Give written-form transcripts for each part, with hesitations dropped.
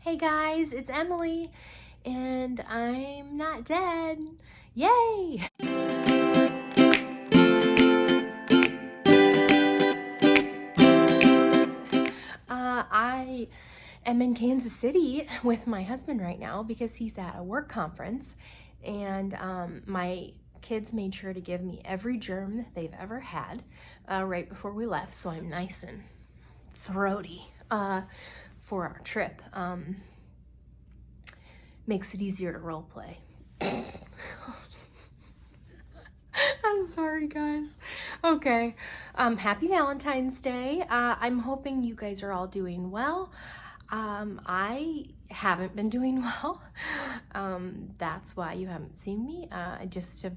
Hey guys, it's Emily, and I'm not dead. Yay! I am in Kansas City with my husband right now because he's at a work conference, and my kids made sure to give me every germ that they've ever had right before we left, so I'm nice and throaty for our trip. Makes it easier to role play. I'm sorry, guys. Okay. Happy Valentine's Day. I'm hoping you guys are all doing well. I haven't been doing well. That's why you haven't seen me. I just have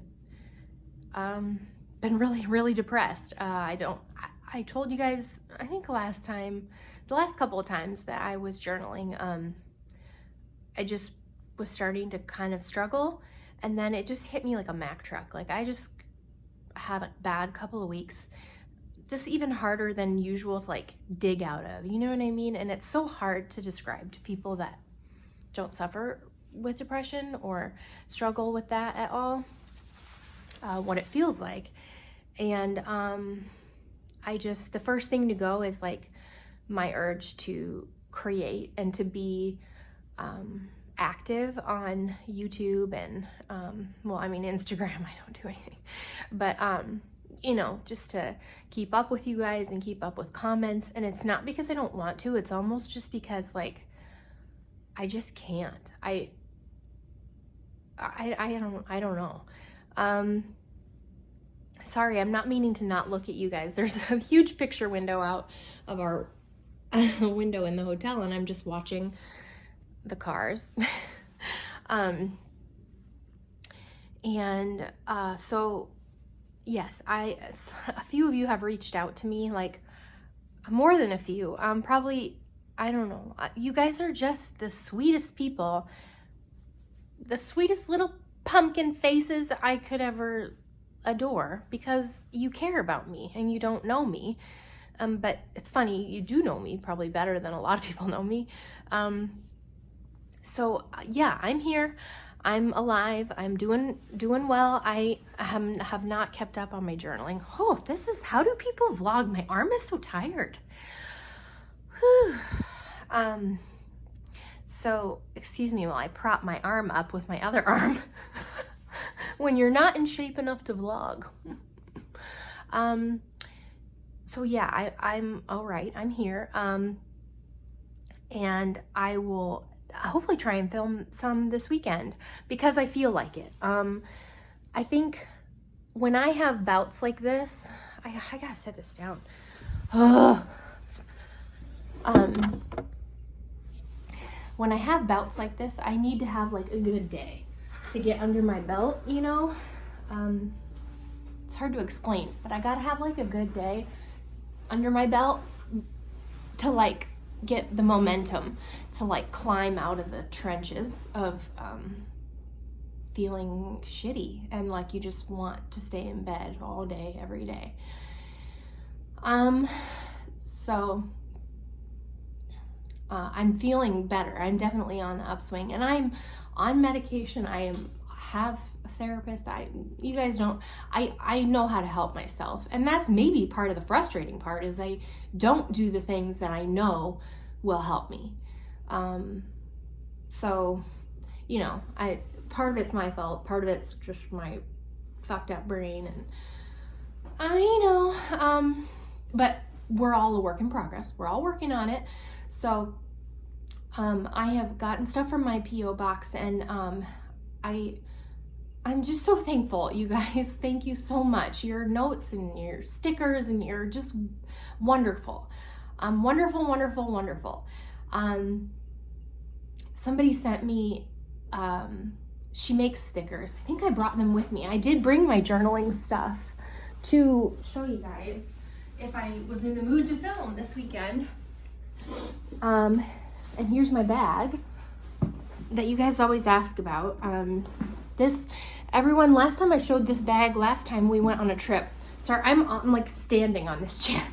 been really depressed. I told you guys, I think the last couple of times that I was journaling, I just was starting to kind of struggle, and then it just hit me like a Mack truck. Like I just had a bad couple of weeks, just even harder than usual to like dig out of, you know what I mean? And it's so hard to describe to people that don't suffer with depression or struggle with that at all, what it feels like. And the first thing to go is like my urge to create and to be active on YouTube and Instagram. I don't do anything, but just to keep up with you guys and keep up with comments. And it's not because I don't want to, it's almost just because like I just can't. I don't know. Sorry, I'm not meaning to not look at you guys. There's a huge picture window out of our window in the hotel, and I'm just watching the cars. So yes, a few of you have reached out to me, like more than a few. Probably, I don't know. You guys are just the sweetest people, the sweetest little pumpkin faces I could ever adore, because you care about me and you don't know me. But it's funny, you do know me probably better than a lot of people know me. So yeah, I'm here. I'm alive. I'm doing well. I have not kept up on my journaling. Oh, how do people vlog? My arm is so tired. Whew. So excuse me while I prop my arm up with my other arm when you're not in shape enough to vlog. So yeah, I'm all right. I'm here. And I will hopefully try and film some this weekend because I feel like it. I think when I have bouts like this, I gotta set this down. When I have bouts like this, I need to have like a good day to get under my belt, you know? It's hard to explain, but I gotta have like a good day under my belt to like get the momentum to like climb out of the trenches of feeling shitty and like you just want to stay in bed all day every day. So I'm feeling better. I'm definitely on the upswing, and I'm on medication. I have a therapist. You guys don't, I know how to help myself. And that's maybe part of the frustrating part, is I don't do the things that I know will help me. So, part of it's my fault. Part of it's just my fucked up brain. And but we're all a work in progress. We're all working on it. So, I have gotten stuff from my P.O. box, and I'm just so thankful, you guys. Thank you so much. Your notes and your stickers, and you're just wonderful. Wonderful. Somebody sent me, she makes stickers. I think I brought them with me. I did bring my journaling stuff to show you guys if I was in the mood to film this weekend. And here's my bag that you guys always ask about. Last time I showed this bag, last time we went on a trip. Sorry, I'm like standing on this chair.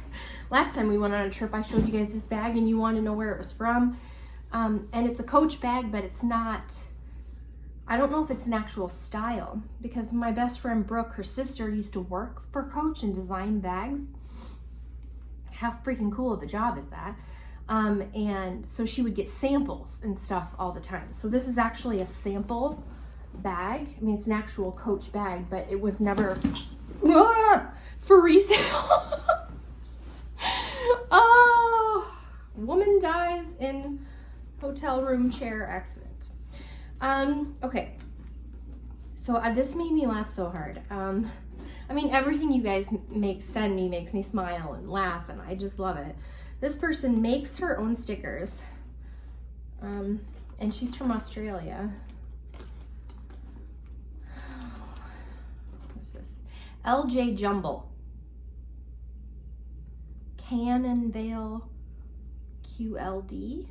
Last time we went on a trip, I showed you guys this bag, and you want to know where it was from. And it's a Coach bag, but it's not, I don't know if it's an actual style, because my best friend Brooke, her sister, used to work for Coach and design bags. How freaking cool of a job is that? And so she would get samples and stuff all the time. So this is actually a sample bag. I mean, it's an actual Coach bag, but it was never for resale. Oh, woman dies in hotel room chair accident. Okay, so this made me laugh so hard. I mean, everything you guys send me makes me smile and laugh, and I just love it. This person makes her own stickers, and she's from Australia. What's this? LJ Jumble. Cannon Vale QLD.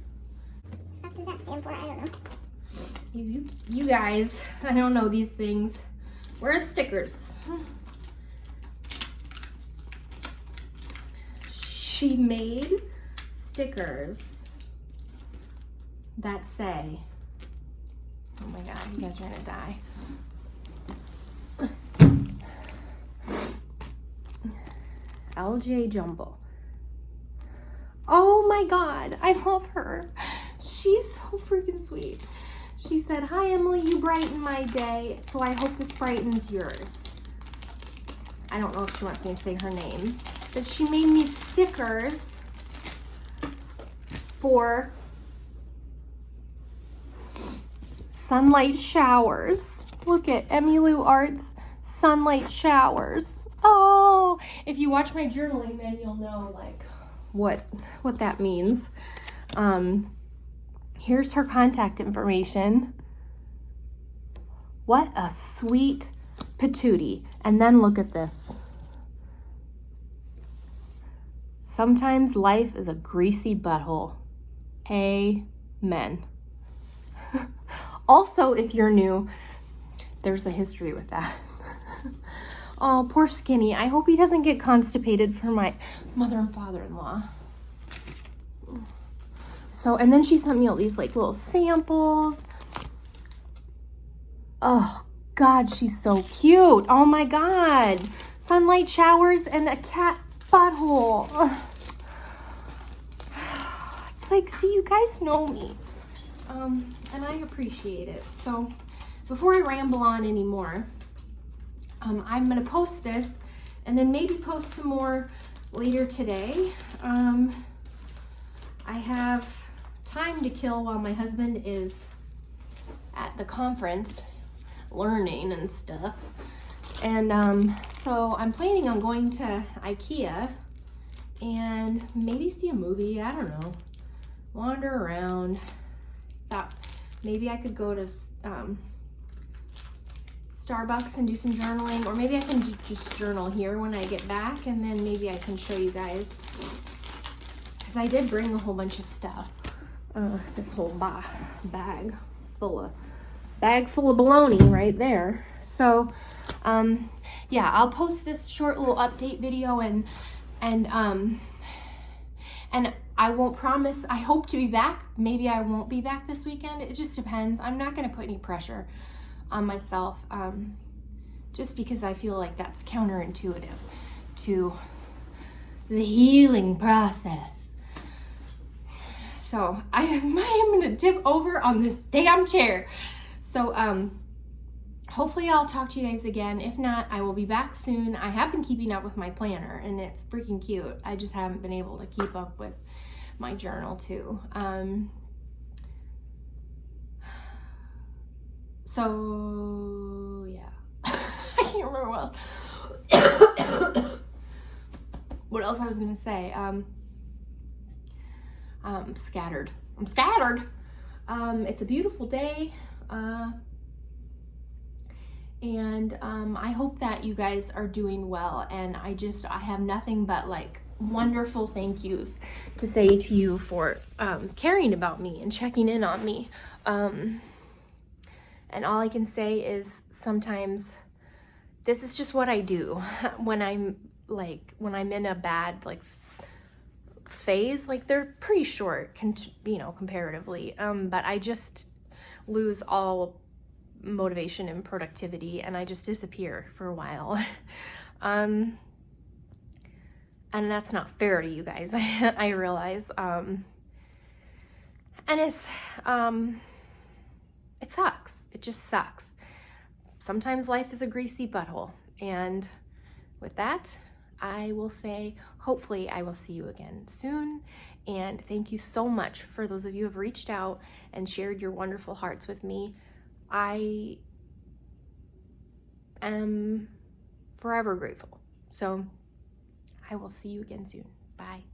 What does that stand for? I don't know. You guys, I don't know these things. Where are the stickers? She made stickers that say, oh my God, you guys are gonna die. LJ Jumble. Oh my God, I love her. She's so freaking sweet. She said, "Hi Emily, you brighten my day, so I hope this brightens yours." I don't know if she wants me to say her name, but she made me stickers for sunlight showers. Look at EmiLou.arts sunlight showers. Oh, if you watch my journaling, then you'll know like what that means. Here's her contact information. What a sweet patootie. And then look at this. Sometimes life is a greasy butthole. Amen. Also, if you're new, there's a history with that. Oh, poor Skinny. I hope he doesn't get constipated for my mother and father-in-law. So, and then she sent me all these like little samples. Oh God, she's so cute. Oh my God. Sunlight showers and a cat butthole. Ugh. It's like, see, you guys know me. And I appreciate it. So before I ramble on anymore, I'm gonna post this and then maybe post some more later today. I have time to kill while my husband is at the conference learning and stuff. And so I'm planning on going to IKEA and maybe see a movie, I don't know, wander around. Thought maybe I could go to Starbucks and do some journaling, or maybe I can just journal here when I get back, and then maybe I can show you guys, because I did bring a whole bunch of stuff. This whole bag full of baloney right there. So yeah, I'll post this short little update video, and I won't promise. I hope to be back. Maybe I won't be back this weekend. It just depends. I'm not going to put any pressure on myself, just because I feel like that's counterintuitive to the healing process. So I am going to tip over on this damn chair. So hopefully I'll talk to you guys again. If not, I will be back soon. I have been keeping up with my planner, and it's freaking cute. I just haven't been able to keep up with my journal too. So yeah, I can't remember what else. What else I was gonna say? Scattered. I'm scattered. It's a beautiful day, and I hope that you guys are doing well. And I have nothing but like wonderful thank yous to say to you for caring about me and checking in on me. And all I can say is sometimes this is just what I do when I'm in a bad, like, phase. Like, they're pretty short, comparatively. But I just lose all motivation and productivity, and I just disappear for a while. And that's not fair to you guys. I realize. And it sucks. It just sucks. Sometimes life is a greasy butthole. And with that, I will say, hopefully I will see you again soon. And thank you so much for those of you who have reached out and shared your wonderful hearts with me. I am forever grateful. So I will see you again soon. Bye.